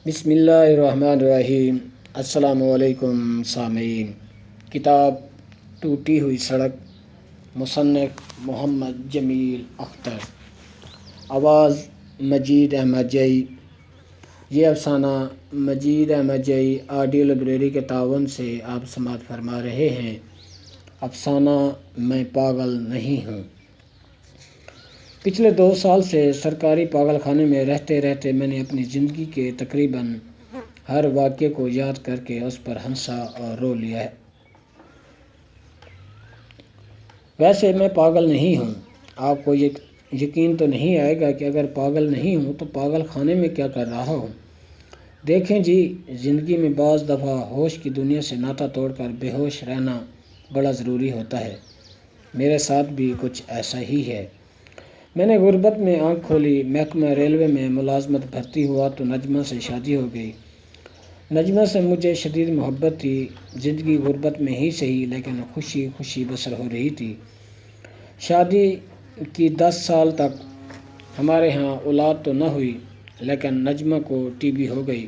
بسم اللہ الرحمن الرحیم۔ السلام علیکم سامعین۔ کتاب ٹوٹی ہوئی سڑک، مصنف محمد جمیل اختر، آواز مجید احمد جئی۔ یہ افسانہ مجید احمد جئی آڈیو لائبریری کے تعاون سے آپ سماعت فرما رہے ہیں۔ افسانہ میں پاگل نہیں ہوں۔ پچھلے 2 سال سے سرکاری پاگل خانے میں رہتے رہتے میں نے اپنی زندگی کے تقریباً ہر واقعے کو یاد کر کے اس پر ہنسا اور رو لیا ہے۔ ویسے میں پاگل نہیں ہوں۔ آپ کو یقین تو نہیں آئے گا کہ اگر پاگل نہیں ہوں تو پاگل خانے میں کیا کر رہا ہوں۔ دیکھیں جی، زندگی میں بعض دفعہ ہوش کی دنیا سے ناطہ توڑ کر بے ہوش رہنا بڑا ضروری ہوتا ہے۔ میرے ساتھ بھی کچھ ایسا ہی ہے۔ میں نے غربت میں آنکھ کھولی، محکمہ ریلوے میں ملازمت بھرتی ہوا تو نجمہ سے شادی ہو گئی۔ نجمہ سے مجھے شدید محبت تھی۔ زندگی غربت میں ہی سہی لیکن خوشی خوشی بسر ہو رہی تھی۔ شادی کی 10 سال تک ہمارے ہاں اولاد تو نہ ہوئی، لیکن نجمہ کو ٹی بی ہو گئی۔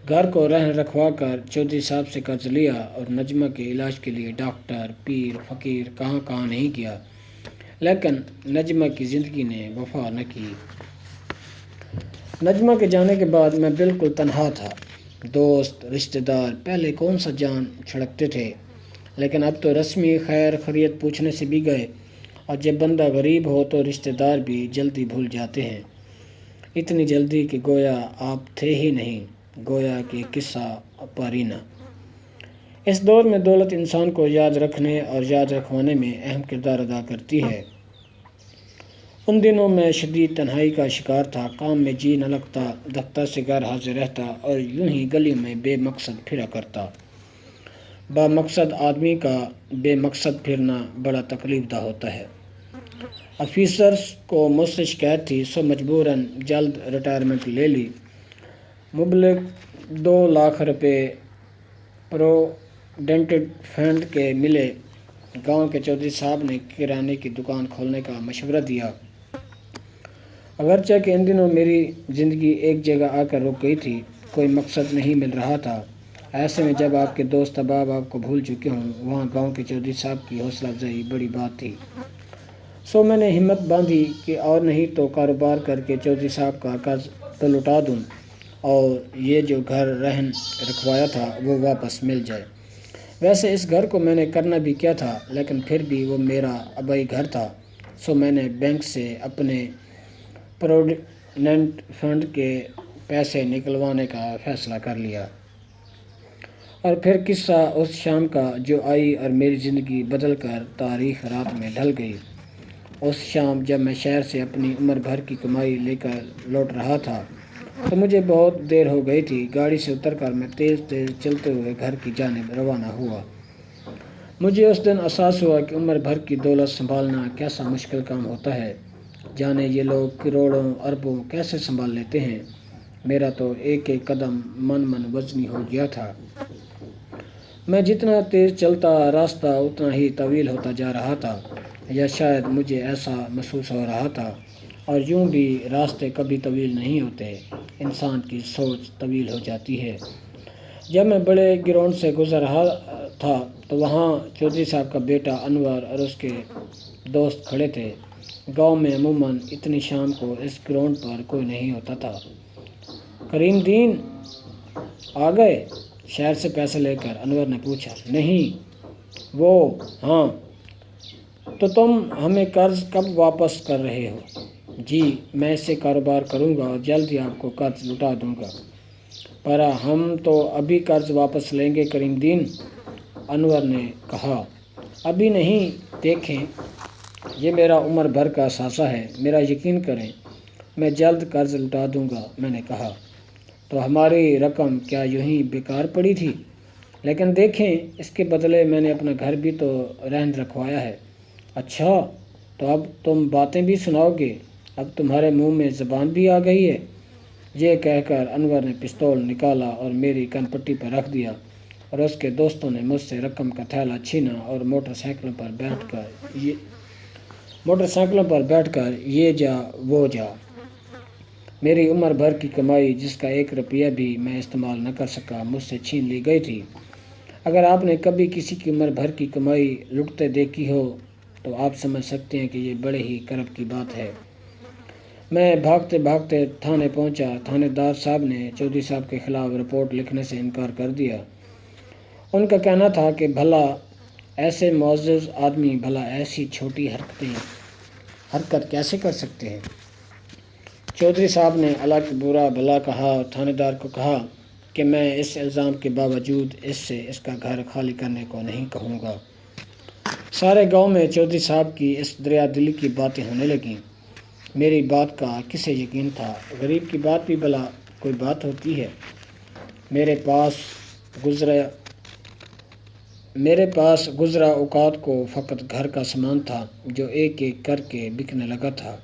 گھر کو رہن رکھوا کر چودھری صاحب سے قرض لیا اور نجمہ کے علاج کے لیے ڈاکٹر، پیر، فقیر کہاں کہاں نہیں کیا، لیکن نجمہ کی زندگی نے وفا نہ کی۔ نجمہ کے جانے کے بعد میں بالکل تنہا تھا۔ دوست، رشتہ دار پہلے کون سا جان چھڑکتے تھے، لیکن اب تو رسمی خیر خیریت پوچھنے سے بھی گئے، اور جب بندہ غریب ہو تو رشتہ دار بھی جلدی بھول جاتے ہیں۔ اتنی جلدی کہ گویا آپ تھے ہی نہیں، گویا کہ قصہ پارینہ۔ اس دور میں دولت انسان کو یاد رکھنے اور یاد رکھوانے میں اہم کردار ادا کرتی ہے۔ ان دنوں میں شدید تنہائی کا شکار تھا۔ کام میں جی نہ لگتا، دفتر سے گھر حاضر رہتا اور یوں ہی گلی میں بے مقصد پھرا کرتا۔ با مقصد آدمی کا بے مقصد پھرنا بڑا تکلیف دہ ہوتا ہے۔ آفیسرز کو مجھ سے شکایت تھی، سو مجبوراً جلد ریٹائرمنٹ لے لی۔ مبلغ 2 لاکھ روپے پروویڈنٹ فنڈ کے ملے۔ گاؤں کے چودھری صاحب نے کرانے کی دکان کھولنے کا مشورہ دیا۔ اگرچہ کہ ان دنوں میری زندگی ایک جگہ آ کر رک گئی تھی، کوئی مقصد نہیں مل رہا تھا۔ ایسے میں جب آپ کے دوست احباب آپ کو بھول چکے ہوں، وہاں گاؤں کے چودھری صاحب کی حوصلہ افزائی بڑی بات تھی۔ سو میں نے ہمت باندھی کہ اور نہیں تو کاروبار کر کے چودھری صاحب کا قرض تو لوٹا دوں اور یہ جو گھر رہن رکھوایا تھا وہ واپس مل جائے۔ ویسے اس گھر کو میں نے کرنا بھی کیا تھا، لیکن پھر بھی وہ میرا آبائی گھر تھا، سو میں نے بینک سے اپنے پروویڈنٹ فنڈ کے پیسے نکلوانے کا فیصلہ کر لیا۔ اور پھر قصہ اس شام کا جو آئی اور میری زندگی بدل کر تاریخ رات میں ڈھل گئی۔ اس شام جب میں شہر سے اپنی عمر بھر کی کمائی لے کر لوٹ رہا تھا تو مجھے بہت دیر ہو گئی تھی۔ گاڑی سے اتر کر میں تیز تیز چلتے ہوئے گھر کی جانب روانہ ہوا۔ مجھے اس دن احساس ہوا کہ عمر بھر کی دولت سنبھالنا کیسا مشکل کام ہوتا ہے۔ جانے یہ لوگ کروڑوں اربوں کیسے سنبھال لیتے ہیں۔ میرا تو ایک ایک قدم من وزنی ہو گیا تھا۔ میں جتنا تیز چلتا راستہ اتنا ہی طویل ہوتا جا رہا تھا، یا شاید مجھے ایسا محسوس ہو رہا تھا۔ اور یوں بھی راستے کبھی طویل نہیں ہوتے، انسان کی سوچ طویل ہو جاتی ہے۔ جب میں بڑے گراؤنڈ سے گزر رہا تھا تو وہاں چودھری صاحب کا بیٹا انور اور اس کے دوست کھڑے تھے۔ گاؤں میں عموماً اتنی شام کو اس گراؤنڈ پر کوئی نہیں ہوتا تھا۔ کریم دین آ گئے؟ شہر سے پیسے لے کر انور نے پوچھا۔ نہیں وہ ہاں، تو تم ہمیں قرض کب واپس کر رہے ہو؟ جی میں اس سے کاروبار کروں گا اور جلد ہی آپ کو قرض لوٹا دوں گا۔ پر ہم تو ابھی قرض واپس لیں گے کریم دین، انور نے کہا۔ ابھی نہیں، دیکھیں یہ میرا عمر بھر کا اثاثہ ہے، میرا یقین کریں، میں جلد قرض لوٹا دوں گا، میں نے کہا۔ تو ہماری رقم کیا یوں ہی بیکار پڑی تھی؟ لیکن دیکھیں اس کے بدلے میں نے اپنا گھر بھی تو رہن رکھوایا ہے۔ اچھا تو اب تم باتیں بھی سناؤ گے؟ اب تمہارے منہ میں زبان بھی آ گئی ہے؟ یہ کہہ کر انور نے پستول نکالا اور میری کن پٹی پر رکھ دیا، اور اس کے دوستوں نے مجھ سے رقم کا تھیلا چھینا اور موٹر سائیکلوں پر بیٹھ کر یہ جا وہ جا۔ میری عمر بھر کی کمائی جس کا 1 روپیہ بھی میں استعمال نہ کر سکا مجھ سے چھین لی گئی تھی۔ اگر آپ نے کبھی کسی کی عمر بھر کی کمائی لٹتے دیکھی ہو تو آپ سمجھ سکتے ہیں کہ یہ بڑے ہی کرب کی بات ہے۔ میں بھاگتے بھاگتے تھانے پہنچا۔ تھانے دار صاحب نے چودھری صاحب کے خلاف رپورٹ لکھنے سے انکار کر دیا۔ ان کا کہنا تھا کہ بھلا ایسے معزز آدمی بھلا ایسی چھوٹی حرکت کیسے کر سکتے ہیں۔ چودھری صاحب نے اللہ کی برا بھلا کہا اور تھانے دار کو کہا کہ میں اس الزام کے باوجود اس کا گھر خالی کرنے کو نہیں کہوں گا۔ سارے گاؤں میں چودھری صاحب کی اس دریا دلی کی باتیں ہونے لگیں۔ میری بات کا کسے یقین تھا؟ غریب کی بات بھی بھلا کوئی بات ہوتی ہے۔ میرے پاس گزرا اوقات کو فقط گھر کا سامان تھا جو ایک ایک کر کے بکنے لگا تھا۔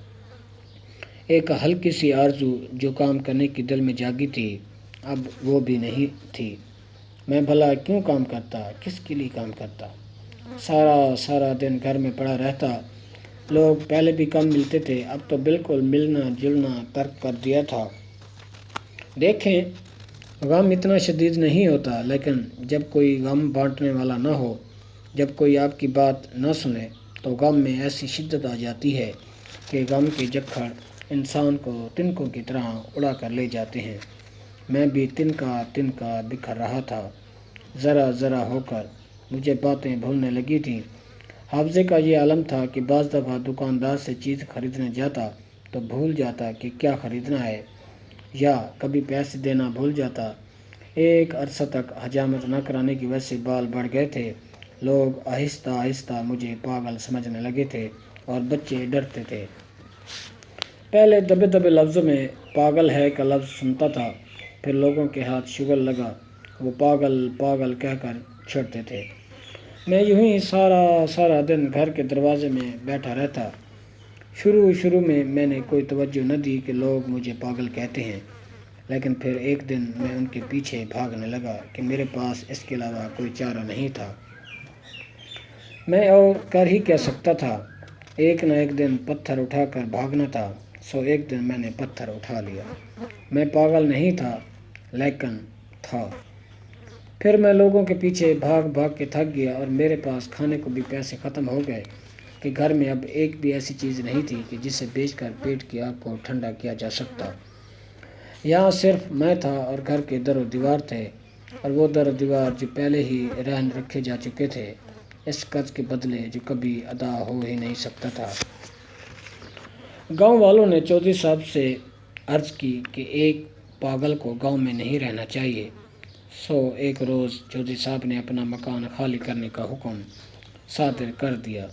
ایک ہلکی سی آرزو جو کام کرنے کی دل میں جاگی تھی اب وہ بھی نہیں تھی۔ میں بھلا کیوں کام کرتا؟ کس کے لیے کام کرتا؟ سارا دن گھر میں پڑا رہتا۔ لوگ پہلے بھی کم ملتے تھے، اب تو بالکل ملنا جلنا ترک کر دیا تھا۔ دیکھیں، غم اتنا شدید نہیں ہوتا، لیکن جب کوئی غم بانٹنے والا نہ ہو، جب کوئی آپ کی بات نہ سنے تو غم میں ایسی شدت آ جاتی ہے کہ غم کے جکھڑ انسان کو تنکوں کی طرح اڑا کر لے جاتے ہیں۔ میں بھی تنکا بکھر رہا تھا۔ ذرا ذرا ہو کر مجھے باتیں بھولنے لگی تھیں۔ حافظے کا یہ عالم تھا کہ بعض دفعہ دکاندار سے چیز خریدنے جاتا تو بھول جاتا کہ کیا خریدنا ہے، یا کبھی پیسے دینا بھول جاتا۔ ایک عرصہ تک حجامت نہ کرانے کی وجہ سے بال بڑھ گئے تھے۔ لوگ آہستہ آہستہ مجھے پاگل سمجھنے لگے تھے اور بچے ڈرتے تھے۔ پہلے دبے دبے لفظوں میں پاگل ہے کا لفظ سنتا تھا، پھر لوگوں کے ہاتھ شگل لگا، وہ پاگل پاگل کہہ کر چھڑتے تھے۔ میں یوں ہی سارا دن گھر کے دروازے میں بیٹھا رہتا۔ شروع میں نے کوئی توجہ نہ دی کہ لوگ مجھے پاگل کہتے ہیں، لیکن پھر ایک دن میں ان کے پیچھے بھاگنے لگا کہ میرے پاس اس کے علاوہ کوئی چارہ نہیں تھا۔ میں اور کر ہی کیا سکتا تھا؟ ایک نہ ایک دن پتھر اٹھا کر بھاگنا تھا، سو ایک دن میں نے پتھر اٹھا لیا۔ میں پاگل نہیں تھا، لیکن تھا۔ پھر میں لوگوں کے پیچھے بھاگ کے تھک گیا اور میرے پاس کھانے کو بھی پیسے ختم ہو گئے کہ گھر میں اب ایک بھی ایسی چیز نہیں تھی کہ جسے بیچ کر پیٹ کی آگ کو ٹھنڈا کیا جا سکتا۔ یہاں صرف میں تھا اور گھر کے در و دیوار تھے، اور وہ در و دیوار جو پہلے ہی رہن رکھے جا چکے تھے اس قرض کے بدلے جو کبھی ادا ہو ہی نہیں سکتا تھا۔ گاؤں والوں نے چودھری صاحب سے عرض کی کہ ایک پاگل کو گاؤں میں نہیں رہنا چاہیے، سو ایک روز چودھری صاحب نے اپنا مکان خالی کرنے کا حکم صادر کر دیا۔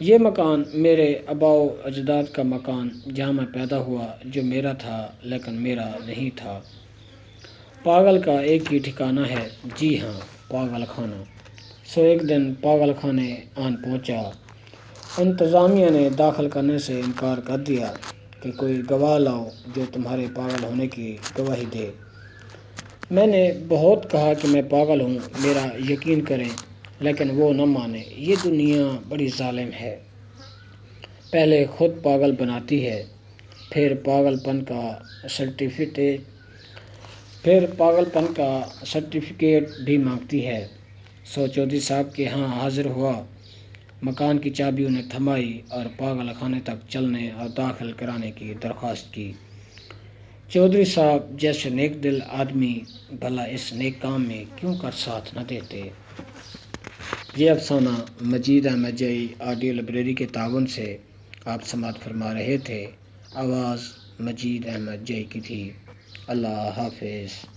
یہ مکان میرے آباؤ اجداد کا مکان جہاں میں پیدا ہوا، جو میرا تھا لیکن میرا نہیں تھا۔ پاگل کا ایک ہی ٹھکانہ ہے، جی ہاں، پاگل خانہ۔ سو ایک دن پاگل خانے آن پہنچا۔ انتظامیہ نے داخل کرنے سے انکار کر دیا کہ کوئی گواہ لاؤ جو تمہارے پاگل ہونے کی گواہی دے۔ میں نے بہت کہا کہ میں پاگل ہوں، میرا یقین کریں، لیکن وہ نہ مانے۔ یہ دنیا بڑی ظالم ہے، پہلے خود پاگل بناتی ہے، پھر پاگل پن کا سرٹیفکیٹ بھی مانگتی ہے۔ سو چودھری صاحب کے ہاں حاضر ہوا، مکان کی چابی انہیں تھمائی اور پاگل خانے تک چلنے اور داخل کرانے کی درخواست کی۔ چودھری صاحب جیسے نیک دل آدمی بھلا اس نیک کام میں کیوں کر ساتھ نہ دیتے۔ یہ افسانہ مجید احمد جئی آڈیو لائبریری کے تعاون سے آپ سماعت فرما رہے تھے۔ آواز مجید احمد جئی کی تھی۔ اللہ حافظ۔